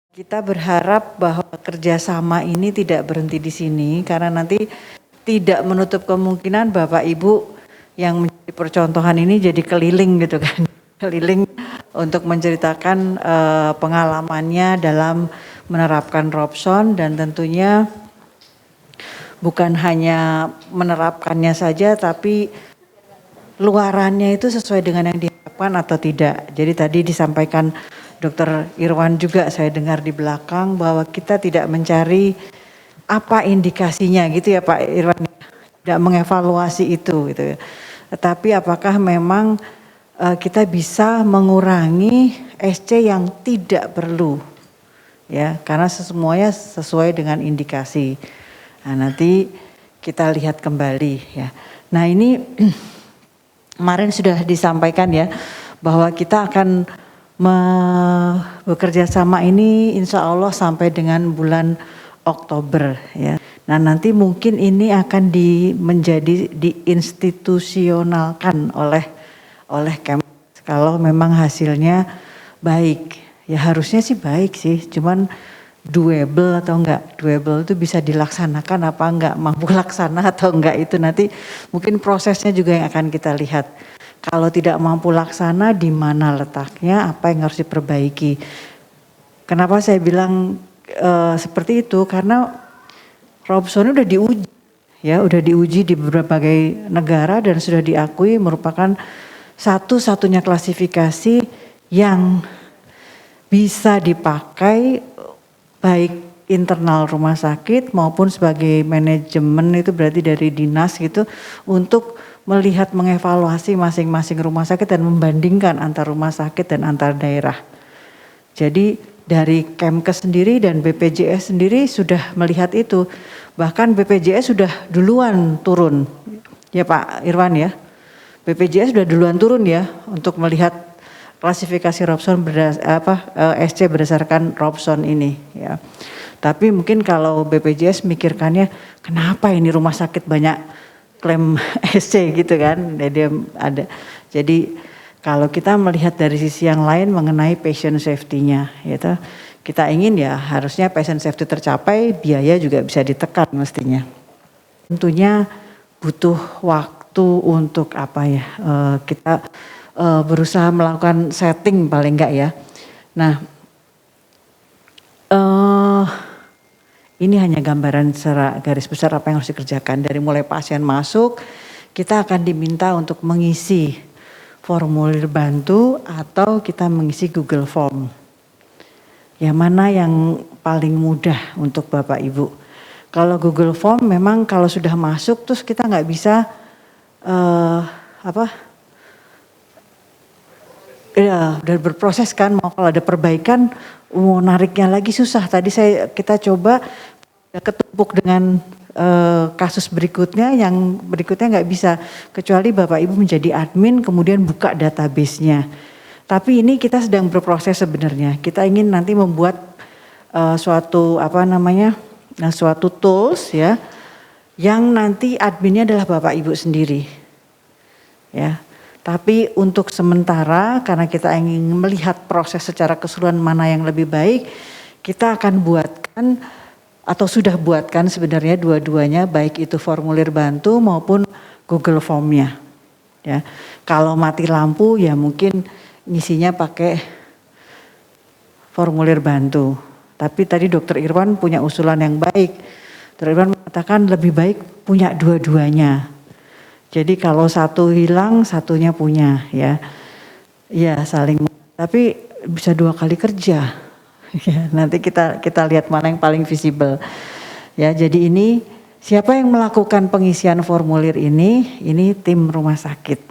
Kita berharap bahwa kerjasama ini tidak berhenti di sini karena nanti tidak menutup kemungkinan Bapak Ibu yang menjadi percontohan ini jadi keliling gitu kan, keliling untuk menceritakan pengalamannya dalam menerapkan Robson dan tentunya bukan hanya menerapkannya saja tapi luarannya itu sesuai dengan yang diharapkan atau tidak. Jadi tadi disampaikan Dr. Irwan juga saya dengar di belakang bahwa kita tidak mencari apa indikasinya gitu ya Pak Irwan, tidak mengevaluasi itu gitu ya. Tetapi apakah memang kita bisa mengurangi SC yang tidak perlu ya, karena semuanya sesuai dengan indikasi. Nah, nanti kita lihat kembali ya. Nah, ini kemarin sudah disampaikan ya bahwa kita akan bekerja sama ini insya Allah sampai dengan bulan Oktober ya. Nah nanti mungkin ini akan menjadi diinstitusionalkan oleh Kemkes kalau memang hasilnya baik. Ya harusnya sih baik sih, cuman doable atau enggak doable itu bisa dilaksanakan apa enggak, mampu laksana atau enggak itu nanti mungkin prosesnya juga yang akan kita lihat. Kalau tidak mampu laksana di mana letaknya, apa yang harus diperbaiki. Kenapa saya bilang seperti itu? Karena Robson udah diuji, ya, udah diuji di berbagai negara dan sudah diakui merupakan satu-satunya klasifikasi yang bisa dipakai baik internal rumah sakit maupun sebagai manajemen itu berarti dari dinas gitu untuk melihat mengevaluasi masing-masing rumah sakit dan membandingkan antar rumah sakit dan antar daerah. Jadi dari Kemkes sendiri dan BPJS sendiri sudah melihat itu. Bahkan BPJS sudah duluan turun. Ya Pak Irwan ya. BPJS sudah duluan turun ya untuk melihat klasifikasi Robson SC berdasarkan Robson ini ya. Tapi mungkin kalau BPJS mikirkannya kenapa ini rumah sakit banyak klaim SC gitu kan, dia ada. Jadi kalau kita melihat dari sisi yang lain mengenai patient safety-nya, gitu, kita ingin ya harusnya patient safety tercapai, biaya juga bisa ditekan mestinya. Tentunya butuh waktu untuk apa ya, kita berusaha melakukan setting paling enggak ya. Nah, ini hanya gambaran secara garis besar apa yang harus dikerjakan. Dari mulai pasien masuk, kita akan diminta untuk mengisi formulir bantu atau kita mengisi Google Form. Yang mana yang paling mudah untuk Bapak Ibu. Kalau Google Form memang kalau sudah masuk terus kita nggak bisa udah berproses kan, mau kalau ada perbaikan mau nariknya lagi susah. Tadi kita coba ketumpuk dengan kasus berikutnya, yang berikutnya nggak bisa kecuali Bapak Ibu menjadi admin kemudian buka database-nya. Tapi ini kita sedang berproses sebenarnya. Kita ingin nanti membuat suatu tools ya yang nanti adminnya adalah Bapak Ibu sendiri. Ya. Tapi untuk sementara karena kita ingin melihat proses secara keseluruhan mana yang lebih baik, kita akan buatkan atau sudah buatkan sebenarnya dua-duanya, baik itu formulir bantu maupun Google Form-nya. Ya. Kalau mati lampu ya mungkin ngisinya pakai formulir bantu. Tapi tadi Dr. Irwan punya usulan yang baik. Dr. Irwan mengatakan lebih baik punya dua-duanya. Jadi kalau satu hilang, satunya punya ya. Ya saling, tapi bisa 2 kali kerja. Ya, nanti kita lihat mana yang paling visible. Ya, jadi ini siapa yang melakukan pengisian formulir ini? Ini tim rumah sakit.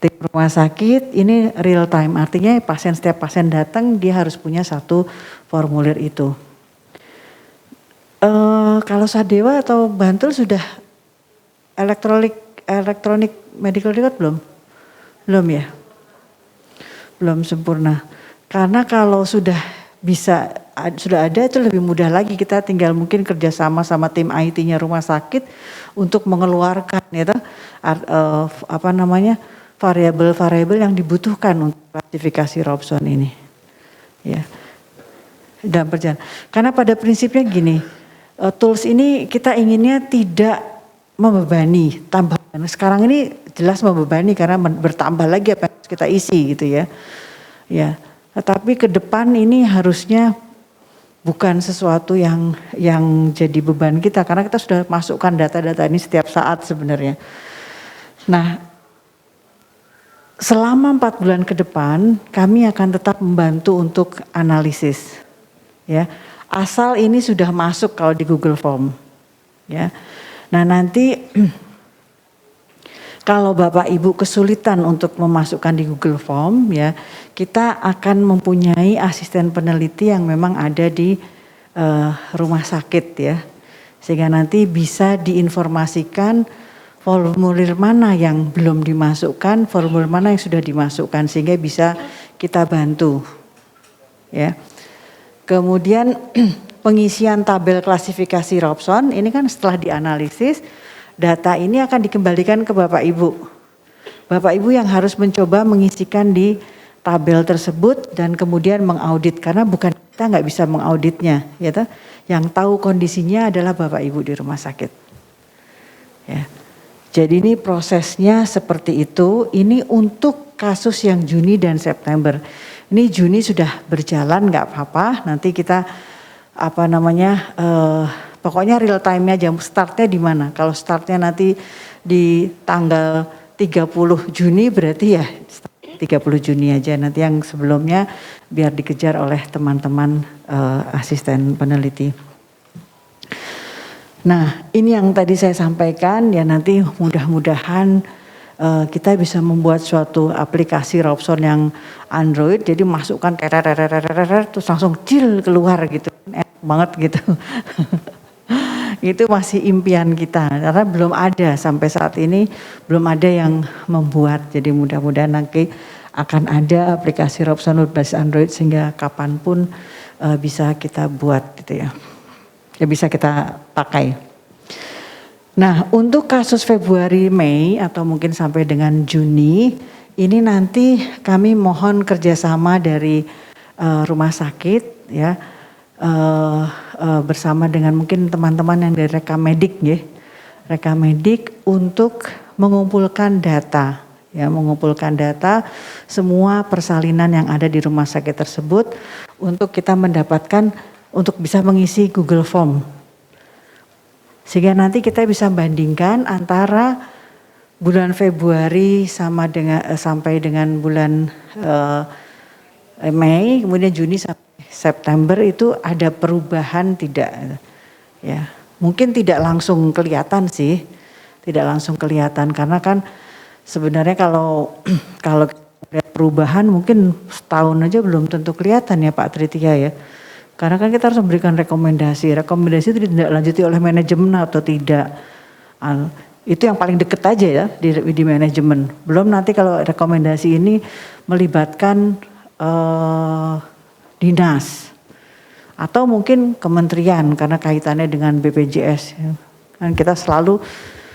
Tim rumah sakit ini real time, artinya setiap pasien datang dia harus punya satu formulir itu. Kalau Sadewa atau Bantul sudah elektronik medical record belum? Belum ya? Belum sempurna. Karena kalau sudah ada itu lebih mudah lagi, kita tinggal mungkin kerjasama sama tim IT-nya rumah sakit untuk mengeluarkan ya variabel-variabel yang dibutuhkan untuk klasifikasi Robson ini. Ya. dalam perjalanan. Karena pada prinsipnya gini, tools ini kita inginnya tidak membebani, tambah. Sekarang ini jelas membebani karena bertambah lagi apa yang harus kita isi gitu ya. Ya, tetapi ke depan ini harusnya bukan sesuatu yang jadi beban kita karena kita sudah masukkan data-data ini setiap saat sebenarnya. Nah, selama 4 bulan ke depan kami akan tetap membantu untuk analisis. Ya, asal ini sudah masuk kalau di Google Form. Ya. Nah, nanti kalau Bapak Ibu kesulitan untuk memasukkan di Google Form ya, kita akan mempunyai asisten peneliti yang memang ada di rumah sakit ya. Sehingga nanti bisa diinformasikan formulir mana yang belum dimasukkan, formulir mana yang sudah dimasukkan sehingga bisa kita bantu. Ya. Kemudian pengisian tabel klasifikasi Robson ini kan setelah dianalisis, data ini akan dikembalikan ke Bapak Ibu. Bapak Ibu yang harus mencoba mengisikan di tabel tersebut dan kemudian mengaudit karena bukan kita nggak bisa mengauditnya, ya toh. Yang tahu kondisinya adalah Bapak Ibu di rumah sakit. Ya. Jadi ini prosesnya seperti itu. Ini untuk kasus yang Juni dan September. Ini Juni sudah berjalan nggak apa-apa. Nanti kita pokoknya real time-nya jam startnya di mana. Kalau startnya nanti di tanggal 30 Juni berarti ya 30 Juni aja. Nanti yang sebelumnya biar dikejar oleh teman-teman asisten peneliti. Nah, ini yang tadi saya sampaikan ya, nanti mudah-mudahan kita bisa membuat suatu aplikasi Robson yang Android, jadi masukkan terus langsung keluar gitu, enak banget gitu. Itu masih impian kita karena belum ada sampai saat ini, belum ada yang membuat. Jadi mudah-mudahan nanti akan ada aplikasi Robson berbasis Android sehingga kapanpun bisa kita buat gitu ya. Ya bisa kita pakai. Nah, untuk kasus Februari, Mei atau mungkin sampai dengan Juni, ini nanti kami mohon kerjasama dari rumah sakit ya, bersama dengan mungkin teman-teman yang dari Rekamedik ya, Rekamedik untuk mengumpulkan data ya, mengumpulkan data semua persalinan yang ada di rumah sakit tersebut untuk kita mendapatkan untuk bisa mengisi Google Form. Sehingga nanti kita bisa bandingkan antara bulan Februari sama dengan sampai dengan bulan Mei, kemudian Juni sampai September itu ada perubahan tidak? Ya, mungkin tidak langsung kelihatan sih, tidak langsung kelihatan karena kan sebenarnya kalau lihat perubahan mungkin setahun aja belum tentu kelihatan ya Pak Tritia ya. Karena kan kita harus memberikan rekomendasi itu tidak lanjuti oleh manajemen atau tidak. Itu yang paling deket aja ya di manajemen. Belum nanti kalau rekomendasi ini melibatkan dinas atau mungkin kementerian karena kaitannya dengan BPJS. Kan kita selalu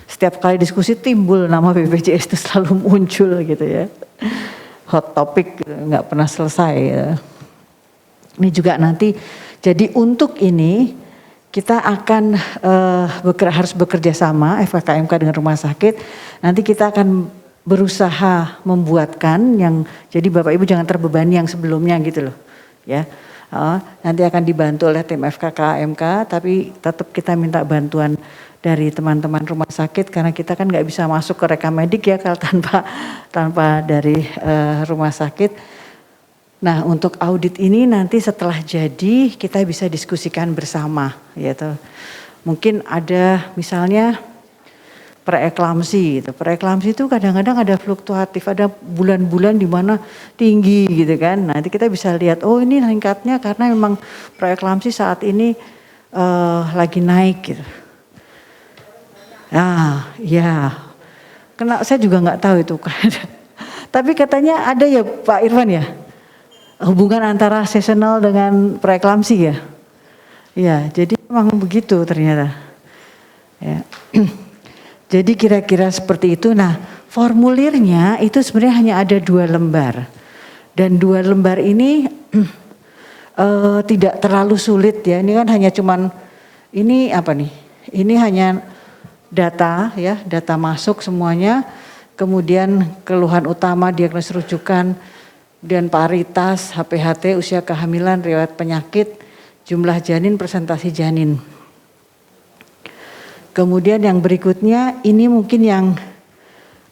setiap kali diskusi timbul nama BPJS itu selalu muncul gitu ya. Hot topic nggak pernah selesai ya. Ini juga nanti, jadi untuk ini kita akan harus bekerja sama FKKMK dengan rumah sakit. Nanti kita akan berusaha membuatkan yang, jadi Bapak Ibu jangan terbebani yang sebelumnya gitu loh. Ya, nanti akan dibantu oleh tim FKKMK, tapi tetap kita minta bantuan dari teman-teman rumah sakit karena kita kan nggak bisa masuk ke Rekamedik ya kalau tanpa dari rumah sakit. Nah, untuk audit ini nanti setelah jadi kita bisa diskusikan bersama, yaitu mungkin ada misalnya preeklamsi gitu. Preeklamsi itu kadang-kadang ada fluktuatif, ada bulan-bulan di mana tinggi gitu kan. Nanti kita bisa lihat, oh ini meningkatnya karena memang preeklamsi saat ini lagi naik gitu. Nah, ya, saya juga nggak tahu itu kan. Tapi katanya ada ya Pak Irfan ya. Hubungan antara seasonal dengan preeklamsi ya. Ya, jadi memang begitu ternyata. Ya. Jadi kira-kira seperti itu. Nah, formulirnya itu sebenarnya hanya ada 2 lembar. Dan 2 lembar ini tidak terlalu sulit ya. Ini kan hanya cuman ini apa nih? Ini hanya data ya, data masuk semuanya. Kemudian keluhan utama, diagnosis rujukan, dan paritas, HPHT, usia kehamilan, riwayat penyakit, jumlah janin, presentasi janin. Kemudian yang berikutnya ini mungkin yang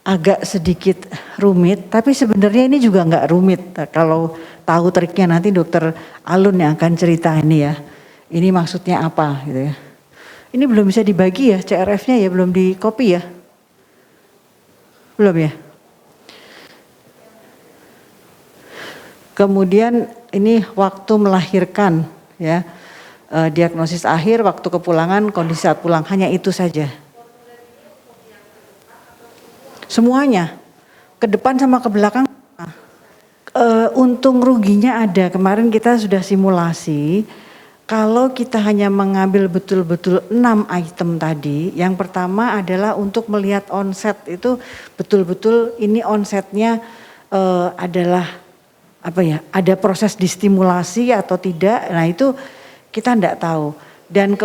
agak sedikit rumit, tapi sebenarnya ini juga nggak rumit. Kalau tahu triknya nanti dokter Alun yang akan cerita ini ya. Ini maksudnya apa gitu ya. Ini belum bisa dibagi ya, CRF-nya ya, belum di copy ya. Belum ya. Kemudian ini waktu melahirkan ya. Diagnosis akhir, waktu kepulangan, kondisi saat pulang, hanya itu saja. Semuanya, ke depan sama ke belakang. Untung ruginya ada, kemarin kita sudah simulasi, kalau kita hanya mengambil betul-betul 6 item tadi, yang pertama adalah untuk melihat onset itu betul-betul ini onsetnya adalah apa ya, ada proses distimulasi atau tidak, nah itu kita enggak tahu. Dan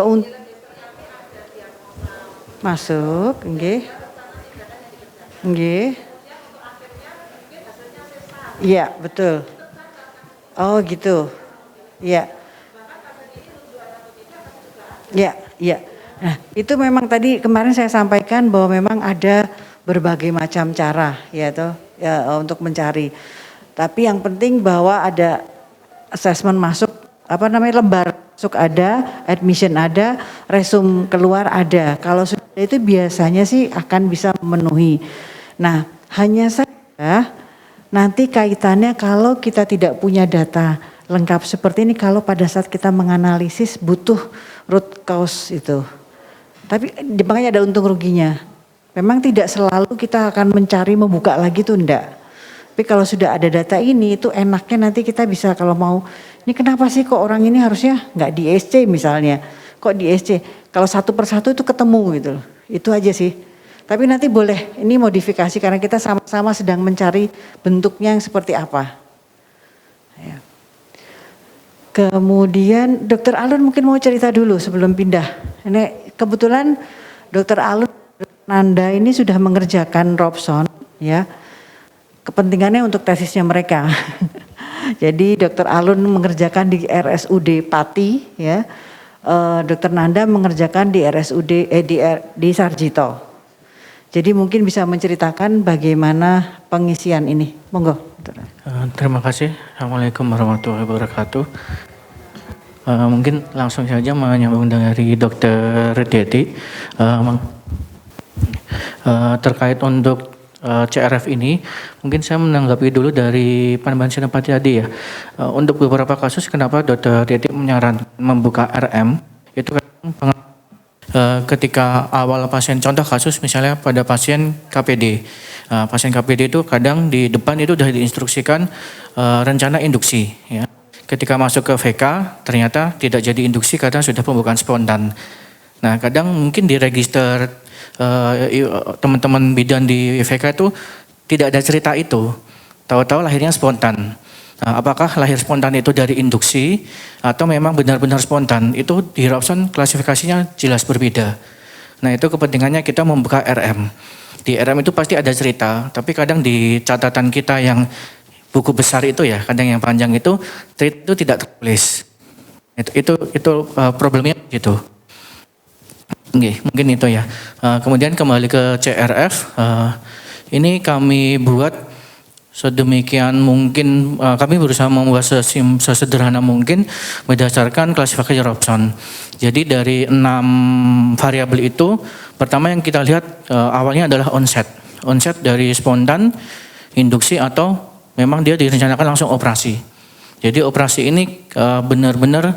masuk, nggih. Nggih. Iya, betul. Oh, gitu. Iya. Iya, iya. Nah, itu memang tadi kemarin saya sampaikan bahwa memang ada berbagai macam cara ya toh ya untuk mencari. Tapi yang penting bahwa ada assessment masuk, apa namanya, lembar masuk ada, admission ada, resume keluar ada. Kalau sudah itu biasanya sih akan bisa memenuhi. Nah, hanya saja nanti kaitannya kalau kita tidak punya data lengkap seperti ini, kalau pada saat kita menganalisis butuh root cause itu. Tapi makanya ada untung ruginya. Memang tidak selalu kita akan mencari membuka lagi tuh enggak. Tapi kalau sudah ada data ini itu enaknya nanti kita bisa kalau mau, ini kenapa sih kok orang ini harusnya nggak di SC misalnya, kok di SC, kalau satu persatu itu ketemu gitu loh, itu aja sih. Tapi nanti boleh ini modifikasi karena kita sama-sama sedang mencari bentuknya yang seperti apa. Ya. Kemudian Dokter Alun mungkin mau cerita dulu sebelum pindah. Ini kebetulan Dokter Alun Nanda ini sudah mengerjakan Robson ya. Kepentingannya untuk tesisnya mereka. Jadi Dokter Alun mengerjakan di RSUD Pati ya. Dokter Nanda mengerjakan di RSUD di Sarjito. Jadi mungkin bisa menceritakan bagaimana pengisian ini. Monggo. Terima kasih. Assalamualaikum warahmatullahi wabarakatuh. Mungkin langsung saja menyambung dari Dokter Deti terkait untuk CRF ini, mungkin saya menanggapi dulu dari Pak Senopati tadi ya. Untuk beberapa kasus kenapa Dokter Deti menyarankan membuka RM itu kan ketika awal pasien, contoh kasus misalnya pada pasien KPD. Pasien KPD itu kadang di depan itu sudah diinstruksikan rencana induksi ya. Ketika masuk ke VK ternyata tidak jadi induksi karena sudah pembukaan spontan. Nah, kadang mungkin di register teman-teman bidan di VK itu tidak ada cerita itu. Tahu-tahu lahirnya spontan. Nah, apakah lahir spontan itu dari induksi atau memang benar-benar spontan? Itu di Robson klasifikasinya jelas berbeda. Nah, itu kepentingannya kita membuka RM. Di RM itu pasti ada cerita, tapi kadang di catatan kita yang buku besar itu ya, kadang yang panjang itu tidak tertulis. Itu problemnya gitu. Oke, mungkin itu ya. Kemudian kembali ke CRF, ini kami buat sedemikian mungkin, kami berusaha membuat sesederhana mungkin berdasarkan klasifikasi Robson. Jadi dari 6 variabel itu, pertama yang kita lihat awalnya adalah onset. Onset dari spontan, induksi atau memang dia direncanakan langsung operasi. Jadi operasi ini benar-benar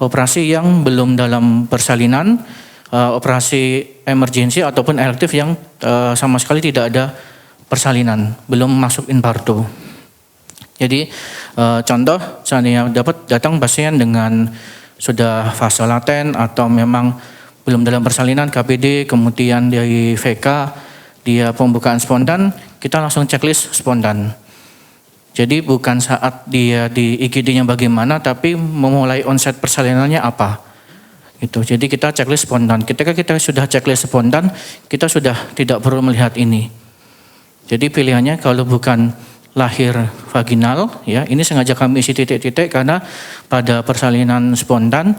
operasi yang belum dalam persalinan, operasi emergensi ataupun elektif yang sama sekali tidak ada persalinan, belum masuk infarto. Jadi contoh seandainya dapat datang pasien dengan sudah fase laten atau memang belum dalam persalinan KPD, kemudian dari VK dia pembukaan spontan, kita langsung checklist spontan. Jadi bukan saat dia di IGD-nya bagaimana, tapi memulai onset persalinannya apa. Gitu. Jadi kita checklist spontan. Ketika kita sudah checklist spontan, kita sudah tidak perlu melihat ini. Jadi pilihannya kalau bukan lahir vaginal, ya ini sengaja kami isi titik-titik karena pada persalinan spontan,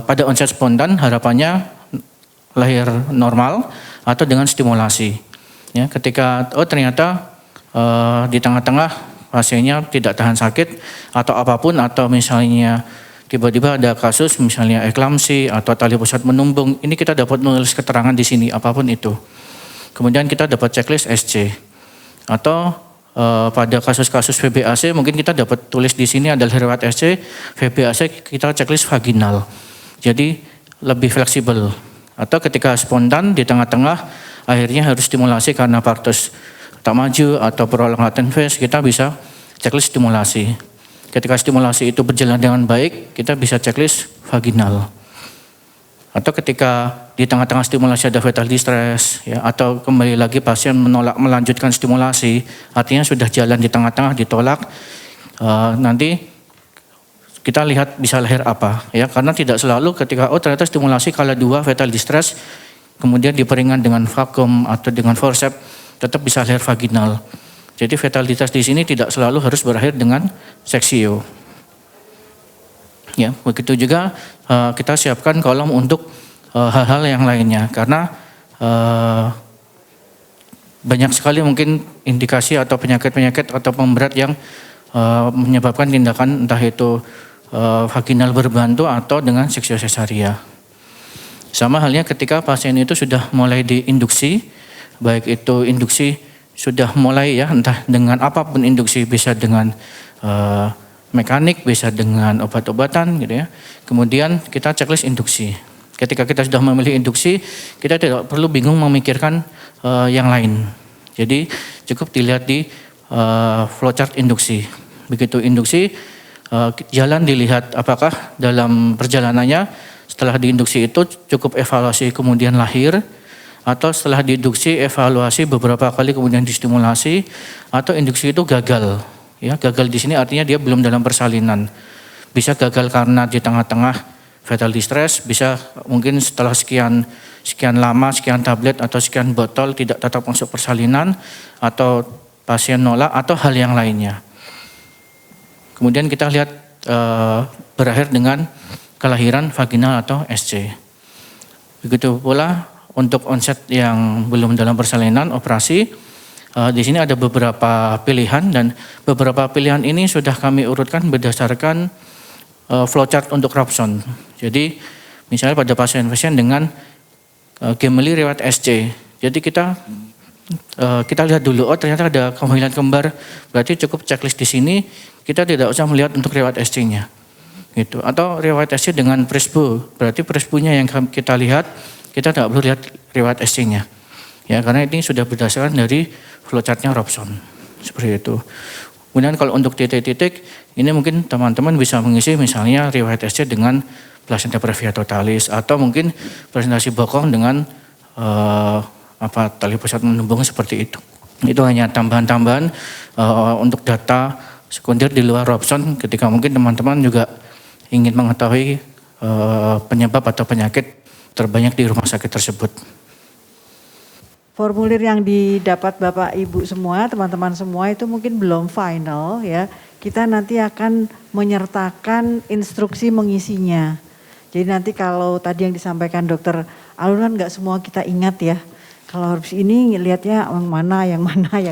pada onset spontan harapannya lahir normal atau dengan stimulasi. Ya, ketika ternyata di tengah-tengah pasiennya tidak tahan sakit atau apapun, atau misalnya tiba-tiba ada kasus misalnya eklamsi atau tali pusat menumbung, ini kita dapat menulis keterangan di sini apapun itu. Kemudian kita dapat checklist SC atau pada kasus-kasus VBAC mungkin kita dapat tulis di sini adalah riwayat SC, VBAC kita checklist vaginal. Jadi lebih fleksibel. Atau ketika spontan di tengah-tengah akhirnya harus stimulasi karena partus tak maju atau prolong latent phase, kita bisa checklist stimulasi. Ketika stimulasi itu berjalan dengan baik, kita bisa checklist vaginal. Atau ketika di tengah-tengah stimulasi ada fetal distress, ya, atau kembali lagi pasien menolak melanjutkan stimulasi, artinya sudah jalan di tengah-tengah ditolak, nanti kita lihat bisa lahir apa, ya, karena tidak selalu ketika ternyata stimulasi kala 2 fetal distress, kemudian diperingan dengan vakum atau dengan forceps, tetap bisa lahir vaginal. Jadi fetal distress di sini tidak selalu harus berakhir dengan seksio. Ya, begitu juga kita siapkan kolom untuk hal-hal yang lainnya, karena banyak sekali mungkin indikasi atau penyakit-penyakit atau pemberat yang menyebabkan tindakan entah itu vaginal berbantu atau dengan seksio sesaria. Sama halnya ketika pasien itu sudah mulai diinduksi, baik itu induksi sudah mulai ya entah dengan apapun induksi, bisa dengan mekanik, bisa dengan obat-obatan gitu ya. Kemudian kita checklist induksi. Ketika kita sudah memilih induksi, kita tidak perlu bingung memikirkan yang lain. Jadi cukup dilihat di flowchart induksi. Begitu induksi, jalan dilihat apakah dalam perjalanannya setelah diinduksi itu cukup evaluasi kemudian lahir, atau setelah diinduksi evaluasi beberapa kali kemudian distimulasi, atau induksi itu gagal. Ya, gagal di sini artinya dia belum dalam persalinan. Bisa gagal karena di tengah-tengah fetal distress, bisa mungkin setelah sekian lama, sekian tablet atau sekian botol tidak tetap masuk persalinan, atau pasien nolak, atau hal yang lainnya. Kemudian kita lihat berakhir dengan kelahiran vaginal atau SC. Begitu pula untuk onset yang belum dalam persalinan operasi. Di sini ada beberapa pilihan, dan beberapa pilihan ini sudah kami urutkan berdasarkan flowchart untuk Robson. Jadi misalnya pada pasien-pasien dengan gemeli riwayat SC. Jadi kita lihat dulu, ternyata ada kehamilan kembar, berarti cukup checklist di sini, kita tidak usah melihat untuk riwayat SC-nya. Gitu. Atau riwayat SC dengan presbu, berarti presbunya yang kita lihat, kita tidak perlu lihat riwayat SC-nya. Ya, karena ini sudah berdasarkan dari flowchart-nya Robson. Seperti itu. Kemudian kalau untuk titik-titik, ini mungkin teman-teman bisa mengisi misalnya riwayat SC dengan placenta previa totalis, atau mungkin presentasi bokong dengan tali pusat menumbung seperti itu. Itu hanya tambahan-tambahan untuk data sekunder di luar Robson ketika mungkin teman-teman juga ingin mengetahui penyebab atau penyakit terbanyak di rumah sakit tersebut. Formulir yang didapat Bapak Ibu semua, teman-teman semua itu mungkin belum final ya. Kita nanti akan menyertakan instruksi mengisinya. Jadi nanti kalau tadi yang disampaikan Dokter Alun kan nggak semua kita ingat ya. Kalau harus ini lihatnya yang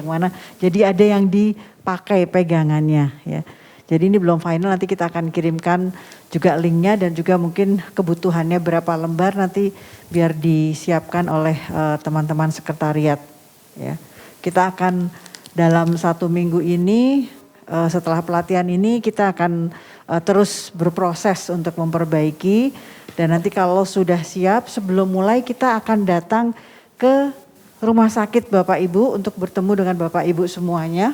mana. Jadi ada yang dipakai pegangannya ya. Jadi ini belum final, nanti kita akan kirimkan juga linknya dan juga mungkin kebutuhannya berapa lembar nanti biar disiapkan oleh teman-teman sekretariat. Ya. Kita akan dalam 1 minggu ini setelah pelatihan ini kita akan terus berproses untuk memperbaiki, dan nanti kalau sudah siap sebelum mulai kita akan datang ke rumah sakit Bapak Ibu untuk bertemu dengan Bapak Ibu semuanya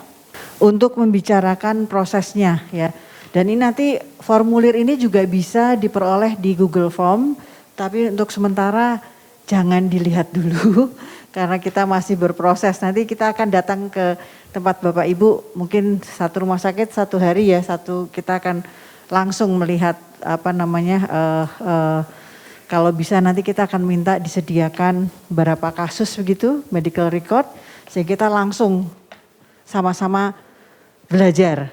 untuk membicarakan prosesnya ya. Dan ini nanti formulir ini juga bisa diperoleh di Google Form, tapi untuk sementara jangan dilihat dulu karena kita masih berproses. Nanti kita akan datang ke tempat Bapak Ibu, mungkin satu rumah sakit satu hari ya, kita akan langsung melihat apa namanya, kalau bisa nanti kita akan minta disediakan beberapa kasus begitu, medical record, sehingga kita langsung sama-sama belajar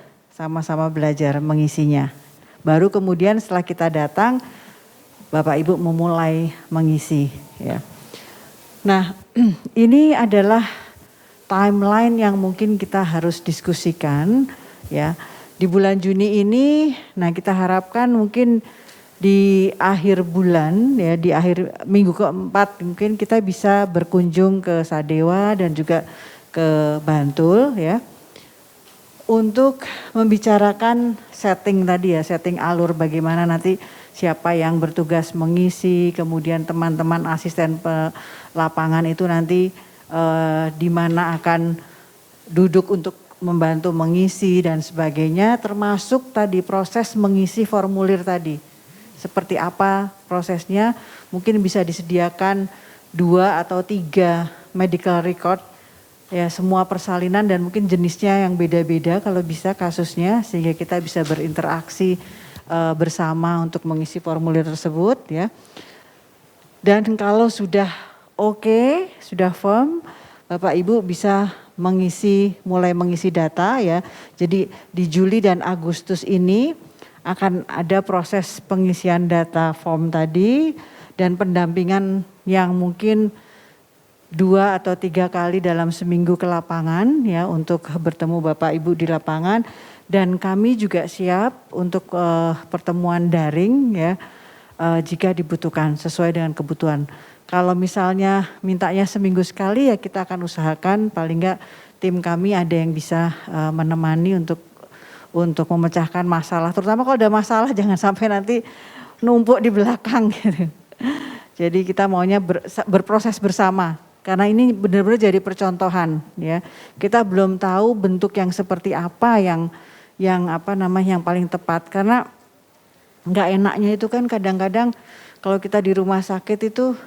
mengisinya. Baru kemudian setelah kita datang, Bapak Ibu memulai mengisi ya. Nah, ini adalah timeline yang mungkin kita harus diskusikan ya. Di bulan Juni ini, nah kita harapkan mungkin di akhir bulan ya, di akhir minggu keempat mungkin kita bisa berkunjung ke Sadewa dan juga ke Bantul ya. Untuk membicarakan setting tadi ya, setting alur bagaimana nanti siapa yang bertugas mengisi, kemudian teman-teman asisten lapangan itu nanti di mana akan duduk untuk membantu mengisi dan sebagainya, termasuk tadi proses mengisi formulir tadi. Seperti apa prosesnya, mungkin bisa disediakan 2 atau 3 medical record, ya semua persalinan dan mungkin jenisnya yang beda-beda kalau bisa kasusnya, sehingga kita bisa berinteraksi bersama untuk mengisi formulir tersebut ya. Dan kalau sudah oke, sudah firm, Bapak Ibu bisa mulai mengisi data ya. Jadi di Juli dan Agustus ini akan ada proses pengisian data form tadi dan pendampingan yang mungkin 2 atau 3 kali dalam seminggu ke lapangan ya, untuk bertemu Bapak Ibu di lapangan. Dan kami juga siap untuk pertemuan daring ya, jika dibutuhkan sesuai dengan kebutuhan. Kalau misalnya mintanya seminggu sekali ya, kita akan usahakan paling enggak tim kami ada yang bisa menemani untuk memecahkan masalah. Terutama kalau ada masalah jangan sampai nanti numpuk di belakang gitu. Jadi kita maunya berproses bersama. Karena ini benar-benar jadi percontohan ya. Kita belum tahu bentuk yang seperti apa yang paling tepat, karena nggak enaknya itu kan kadang-kadang kalau kita di rumah sakit itu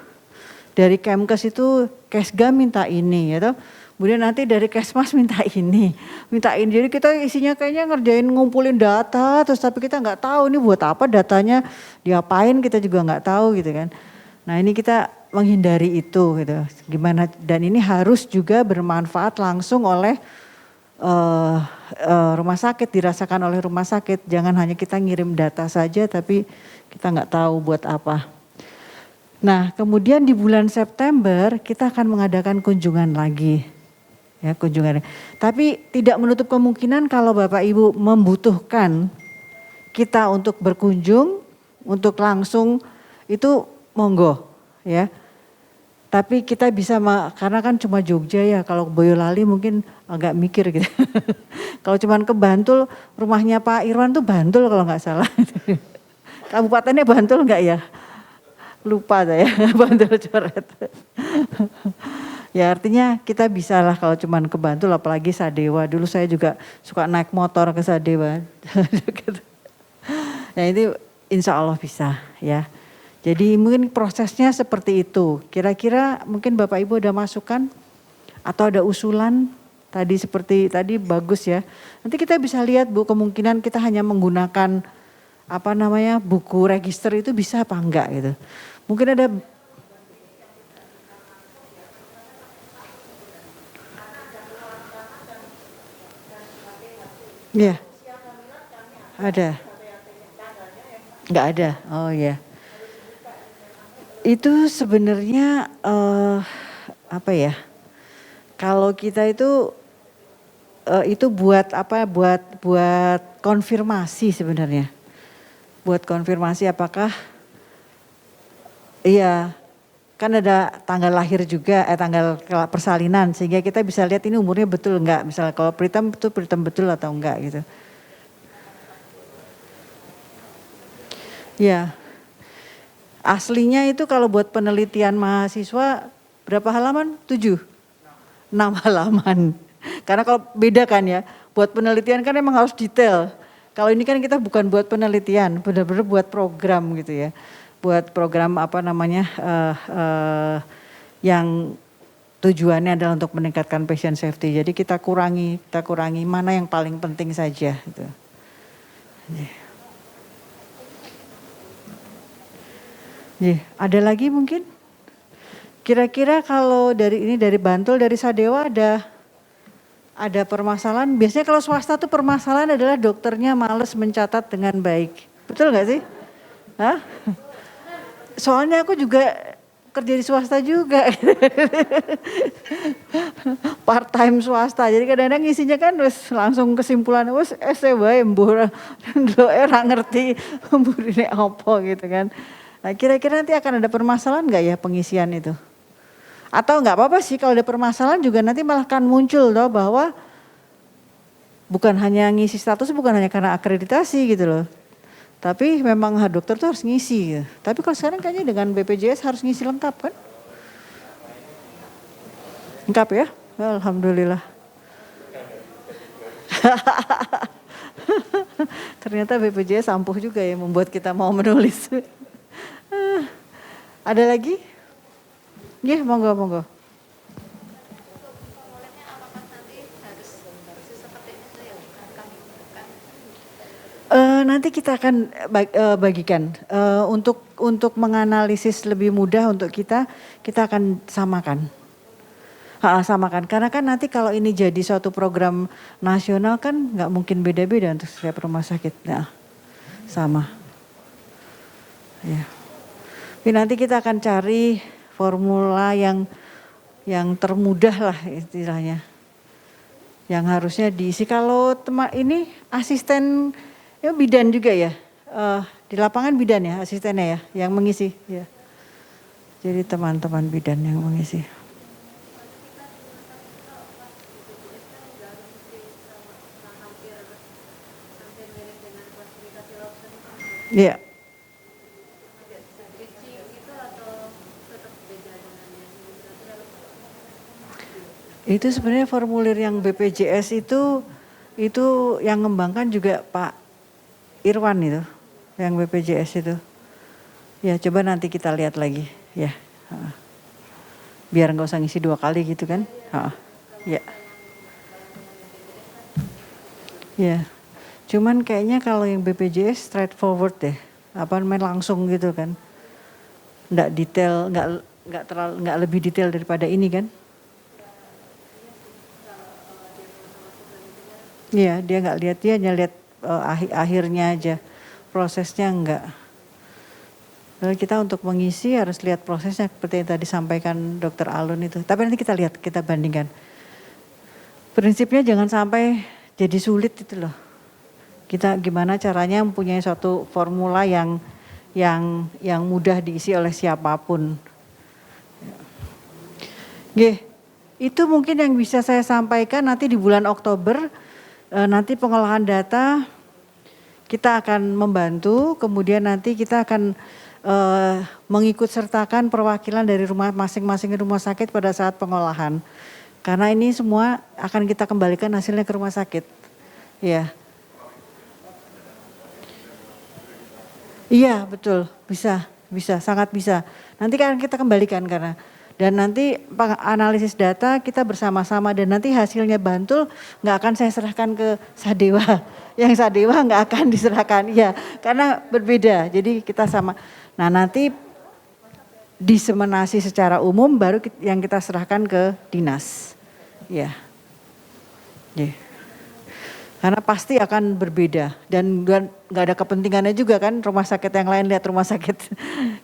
dari Kemkes itu Kesga minta ini ya toh. Kemudian nanti dari Kesmas minta ini. Jadi kita isinya kayaknya ngerjain ngumpulin data terus tapi kita nggak tahu ini buat apa datanya, diapain kita juga nggak tahu gitu kan. Nah, ini kita menghindari itu gitu. Gimana, dan ini harus juga bermanfaat langsung oleh rumah sakit, dirasakan oleh rumah sakit. Jangan hanya kita ngirim data saja tapi kita nggak tahu buat apa. Nah, kemudian di bulan September kita akan mengadakan kunjungan lagi. Ya, kunjungan. Tapi tidak menutup kemungkinan kalau Bapak Ibu membutuhkan kita untuk berkunjung, untuk langsung itu monggo ya. Tapi kita bisa, karena kan cuma Jogja ya, kalau Boyolali mungkin agak mikir gitu. Kalau cuma ke Bantul, rumahnya Pak Irwan tuh Bantul kalau nggak salah. Kabupatennya Bantul nggak ya? Lupa saya, Bantul coret. Ya artinya kita bisa lah kalau cuma ke Bantul, apalagi Sadewa. Dulu saya juga suka naik motor ke Sadewa. Nah ini insya Allah bisa ya. Jadi mungkin prosesnya seperti itu. Kira-kira mungkin Bapak Ibu ada masukan atau ada usulan tadi, seperti tadi bagus ya. Nanti kita bisa lihat Bu, kemungkinan kita hanya menggunakan buku register itu bisa apa enggak gitu. Mungkin ada ya. Ada. Enggak ada. Oh ya. Itu sebenarnya kalau kita itu buat buat konfirmasi sebenarnya. Buat konfirmasi apakah iya, kan ada tanggal lahir juga, tanggal persalinan, sehingga kita bisa lihat ini umurnya betul enggak. Misalnya kalau Pritam betul atau enggak gitu. Ya. Aslinya itu kalau buat penelitian mahasiswa berapa halaman? 7? 6 halaman. Karena kalau beda kan ya, buat penelitian kan emang harus detail. Kalau ini kan kita bukan buat penelitian, benar-benar buat program gitu ya. Buat program yang tujuannya adalah untuk meningkatkan patient safety. Jadi kita kurangi mana yang paling penting saja. Gitu. Ada lagi mungkin? Kira-kira kalau dari Bantul, dari Sadewa ada permasalahan. Biasanya kalau swasta tuh permasalahan adalah dokternya males mencatat dengan baik. Betul nggak sih? Hah? Soalnya aku juga kerja di swasta juga. Part time swasta. Jadi kadang-kadang ngisinya kan langsung kesimpulan wae mbur ora ngerti mbur ini apa gitu kan. Nah, kira-kira nanti akan ada permasalahan nggak ya pengisian itu? Atau nggak apa-apa sih kalau ada permasalahan juga nanti malah kan muncul loh bahwa bukan hanya ngisi status, bukan hanya karena akreditasi gitu loh. Tapi memang dokter tuh harus ngisi. Tapi kalau sekarang kayaknya dengan BPJS harus ngisi lengkap kan? Lengkap ya? Alhamdulillah. Ternyata BPJS ampuh juga ya membuat kita mau menulis. Ada lagi? Ya, monggo. Nanti kita akan bagikan untuk menganalisis lebih mudah untuk kita akan samakan. Samakan karena kan nanti kalau ini jadi suatu program nasional kan nggak mungkin beda-beda untuk setiap rumah sakit. Nah, sama. Ya. Tapi nanti kita akan cari formula yang termudah lah istilahnya. Yang harusnya diisi kalau ini asisten ya bidan juga ya, di lapangan bidan ya asistennya ya yang mengisi ya. Jadi teman-teman bidan yang mengisi. Iya. Itu sebenarnya formulir yang BPJS itu yang ngembangkan juga Pak Irwan itu, yang BPJS itu. Ya coba nanti kita lihat lagi ya. Biar nggak usah ngisi 2 kali gitu kan. Ya. Ya. Cuman kayaknya kalau yang BPJS straightforward deh. Langsung gitu kan. Nggak detail, nggak lebih detail daripada ini kan. Iya, dia nggak lihat, dia hanya lihat akhirnya aja, prosesnya enggak. Lalu kita untuk mengisi harus lihat prosesnya seperti yang tadi sampaikan Dr. Alun itu. Tapi nanti kita lihat, kita bandingkan. Prinsipnya jangan sampai jadi sulit itu loh. Kita gimana caranya mempunyai suatu formula yang mudah diisi oleh siapapun. Itu mungkin yang bisa saya sampaikan nanti di bulan Oktober. Nanti pengolahan data kita akan membantu, kemudian nanti kita akan mengikut sertakan perwakilan dari masing-masing rumah sakit pada saat pengolahan. Karena ini semua akan kita kembalikan hasilnya ke rumah sakit. Ya. Iya betul, bisa, sangat bisa. Nanti kan kita kembalikan karena. Dan nanti analisis data kita bersama-sama dan nanti hasilnya Bantul nggak akan saya serahkan ke Sadewa. Yang Sadewa nggak akan diserahkan, ya karena berbeda. Jadi kita sama. Nah nanti diseminasi secara umum baru yang kita serahkan ke dinas. Ya. Karena pasti akan berbeda dan nggak ada kepentingannya juga kan rumah sakit yang lain lihat rumah sakit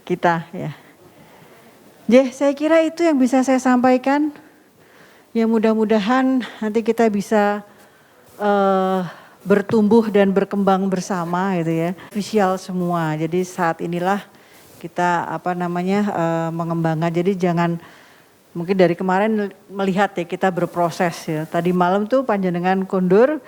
kita ya. Saya kira itu yang bisa saya sampaikan. Ya mudah-mudahan nanti kita bisa bertumbuh dan berkembang bersama gitu ya. Official semua. Jadi saat inilah kita mengembangkan. Jadi jangan mungkin dari kemarin melihat ya kita berproses ya. Tadi malam tuh panjenengan kondur.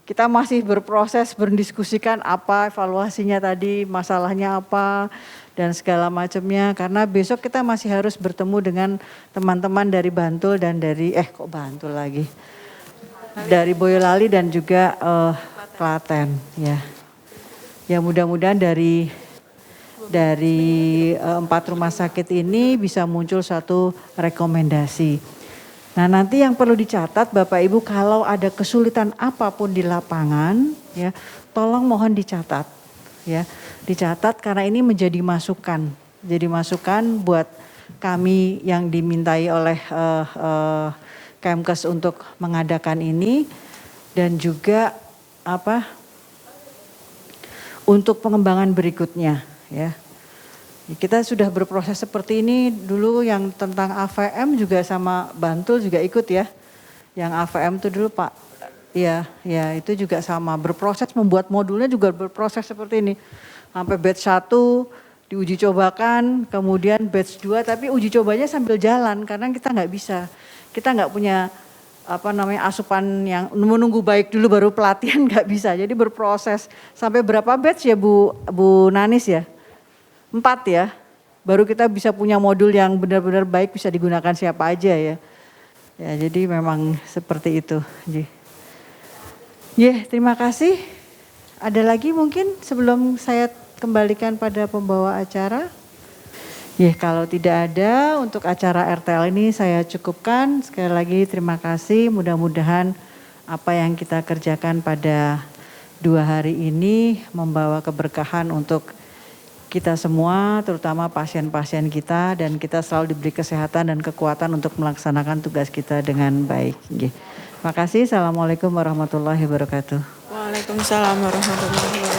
Kita masih berproses, berdiskusikan apa evaluasinya tadi, masalahnya apa, dan segala macamnya. Karena besok kita masih harus bertemu dengan teman-teman dari Bantul dan dari, Bantul lagi. Dari Boyolali dan juga Klaten. Ya mudah-mudahan dari 4 rumah sakit ini bisa muncul satu rekomendasi. Nah, nanti yang perlu dicatat Bapak Ibu, kalau ada kesulitan apapun di lapangan, ya, tolong mohon dicatat, ya, dicatat karena ini menjadi masukan, buat kami yang dimintai oleh Kemkes untuk mengadakan ini, dan juga untuk pengembangan berikutnya, ya. Kita sudah berproses seperti ini dulu, yang tentang AVM juga sama Bantul juga ikut ya. Yang AVM itu dulu Pak, ya itu juga sama berproses, membuat modulnya juga berproses seperti ini. Sampai batch 1 diuji cobakan, kemudian batch 2 tapi uji cobanya sambil jalan karena kita nggak bisa. Kita nggak punya asupan yang menunggu baik dulu baru pelatihan, nggak bisa. Jadi berproses sampai berapa batch ya Bu Nanis ya? 4 ya, baru kita bisa punya modul yang benar-benar baik bisa digunakan siapa aja ya. Ya jadi memang seperti itu. Terima kasih. Ada lagi mungkin sebelum saya kembalikan pada pembawa acara? Kalau tidak ada, untuk acara RTL ini saya cukupkan. Sekali lagi terima kasih, mudah-mudahan apa yang kita kerjakan pada 2 hari ini membawa keberkahan untuk kita semua, terutama pasien-pasien kita, dan kita selalu diberi kesehatan dan kekuatan untuk melaksanakan tugas kita dengan baik. Terima kasih. Assalamualaikum warahmatullahi wabarakatuh. Waalaikumsalam warahmatullahi wabarakatuh.